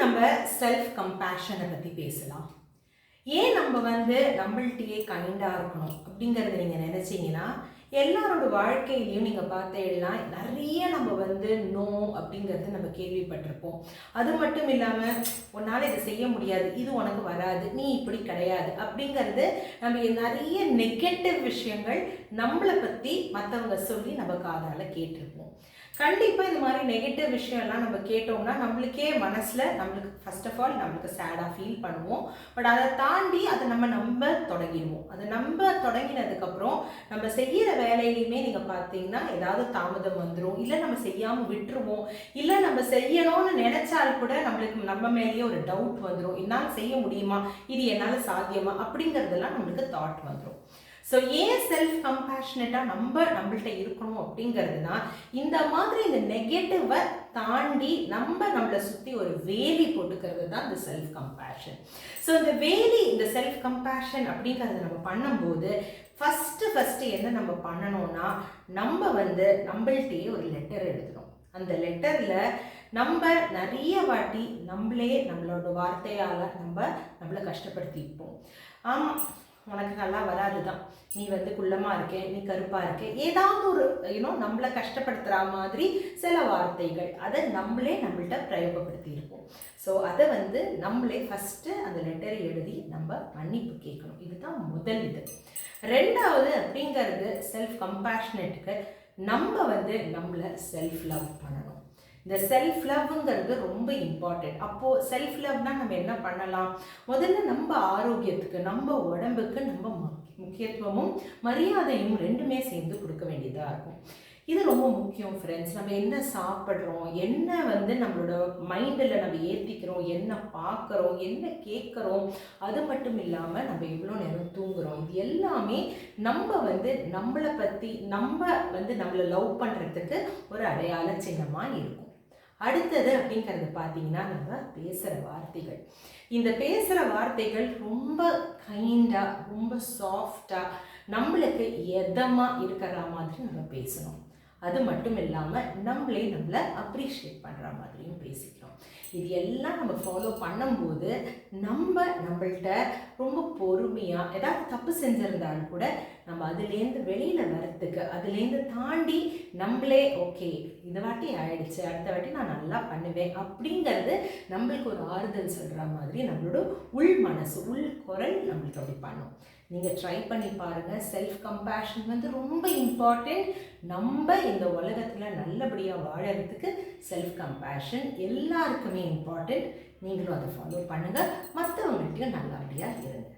நம்ம செல்ஃப் கம்பேஷனை பற்றி பேசலாம். ஏன் நம்ம நம்மள்கிட்டயே கைண்டாக இருக்கணும் அப்படிங்கிறத நீங்கள் நினச்சிங்கன்னா, எல்லாரோட வாழ்க்கையிலையும் நீங்கள் பார்த்தீங்கன்னா நிறைய நம்ம நோ அப்படிங்கிறது நம்ம கேள்விப்பட்டிருப்போம். அது மட்டும் இல்லாமல் உன்னால் இதை செய்ய முடியாது, இது உனக்கு வராது, நீ இப்படி கிடையாது அப்படிங்கிறது நம்ம நிறைய நெகட்டிவ் விஷயங்கள் நம்மளை பற்றி மற்றவங்க சொல்லி நம்ம காதால் கேட்டிருப்போம். கண்டிப்பாக இந்த மாதிரி நெகட்டிவ் விஷயம்லாம் நம்ம கேட்டோம்னா நம்மளுக்கே மனசில் நம்மளுக்கு ஃபர்ஸ்ட் ஆஃப் ஆல் நம்மளுக்கு சேடாக ஃபீல் பண்ணுவோம். பட் அதை தாண்டி அதை நம்ப தொடங்கிடுவோம். அதை நம்ப தொடங்கினதுக்கப்புறம் நம்ம செய்கிற வேலையிலையுமே நீங்கள் பார்த்தீங்கன்னா ஏதாவது தாமதம் வந்துடும், இல்லை நம்ம செய்யாமல் விட்டுருவோம், இல்லை நம்ம செய்யணும்னு நினச்சால் கூட நம்மளுக்கு நம்ம மேலேயே ஒரு டவுட் வந்துடும், என்னால் செய்ய முடியுமா, இது என்னால் சாத்தியமா அப்படிங்கிறதெல்லாம் நம்மளுக்கு தாட் வந்துடும். ஸோ ஏன் செல்ஃப் கம்பேஷனேட்டாக நம்மள்கிட்ட இருக்கணும் அப்படிங்கிறதுனா, இந்த மாதிரி இந்த நெகட்டிவை தாண்டி நம்மளை சுற்றி ஒரு வேலி போட்டுக்கிறது தான் இந்த செல்ஃப் கம்பேஷன். ஸோ இந்த செல்ஃப் கம்பேஷன் அப்படிங்கிறத நம்ம பண்ணும்போது ஃபஸ்ட்டு என்ன நம்ம பண்ணணும்னா, நம்ம நம்மள்கிட்டயே ஒரு லெட்டர் எழுதணும். அந்த லெட்டரில் நம்ம நிறைய வாட்டி நம்மளோட வார்த்தையால் நம்மளை கஷ்டப்படுத்திப்போம். ஆமாம், உனக்கு நல்லா வராது தான், நீ குள்ளமாக இருக்க, நீ கருப்பாக இருக்க, ஏதாவது ஒரு நம்மளை கஷ்டப்படுத்துகிற மாதிரி சில வார்த்தைகள் அதை நம்மள்கிட்ட பிரயோகப்படுத்தியிருப்போம். ஸோ அதை நம்மளே ஃபஸ்ட்டு அந்த லெட்டரை எழுதி நம்ம மன்னிப்பு கேட்கணும். இதுதான் முதல் இது. ரெண்டாவது அப்படிங்கிறது செல்ஃப் கம்பேஷனேட்டுக்கு நம்ம நம்மளை செல்ஃப் லவ் பண்ணணும். இந்த செல்ஃப் லவ்ங்கிறது ரொம்ப இம்பார்ட்டன்ட். அப்போது செல்ஃப் லவ்னால் நம்ம என்ன பண்ணலாம்? முதல்ல நம்ம ஆரோக்கியத்துக்கு, நம்ம உடம்புக்கு நம்ம முக்கியத்துவமும் மரியாதையும் ரெண்டுமே சேர்ந்து கொடுக்க வேண்டியதாக இருக்கும். இது ரொம்ப முக்கியம் ஃப்ரெண்ட்ஸ். நம்ம என்ன சாப்பிட்றோம், என்ன நம்மளோட மைண்டில் நம்ம ஏற்றிக்கிறோம், என்ன பார்க்குறோம், என்ன கேட்குறோம், அது மட்டும் இல்லாமல் நம்ம எவ்வளோ நேரம் தூங்குகிறோம், இது எல்லாமே நம்ம நம்மளை பற்றி நம்மளை லவ் பண்ணுறதுக்கு ஒரு அடையாள சின்னமாக இருக்கும். அடுத்தது அப்படிங்கிறது பார்த்தீங்கன்னா நம்ம பேசுகிற வார்த்தைகள். இந்த பேசுகிற வார்த்தைகள் ரொம்ப கைண்டாக, ரொம்ப சாஃப்டாக, நம்மளுக்கு எதமாக இருக்கிற மாதிரி நம்ம பேசணும். அது மட்டும் இல்லாமல் நம்மளை அப்ரிஷியேட் பண்ணுற மாதிரியும் பேசிக்கிறோம். இது எல்லாம் நம்ம ஃபாலோ பண்ணும்போது நம்மள்கிட்ட ரொம்ப பொறுமையாக, ஏதாவது தப்பு செஞ்சுருந்தாலும் கூட நம்ம அதுலேருந்து வெளியில் வரத்துக்கு, அதுலேருந்து தாண்டி நம்மளே ஓகே இந்த வாட்டி ஆயிடுச்சு, அடுத்த வாட்டி நான் நல்லா பண்ணுவேன் அப்படிங்கிறது நம்மளுக்கு ஒரு ஆறுதல் சொல்கிற மாதிரி நம்மளோட உள் மனசு, உள் குரல் நம்மளுக்கு அப்படி பண்ணும். நீங்கள் ட்ரை பண்ணி பாருங்கள். செல்ஃப் கம்பேஷன் ரொம்ப இம்பார்ட்டண்ட். நம்ம இந்த உலகத்தில் நல்லபடியாக வாழறதுக்கு செல்ஃப் கம்பேஷன் எல்லாருக்குமே இம்பார்ட்டண்ட். நீங்களும் அதை ஃபாலோ பண்ணுங்கள். மற்றவங்கள்ட்டையும் நல்லபடியாக இருங்க.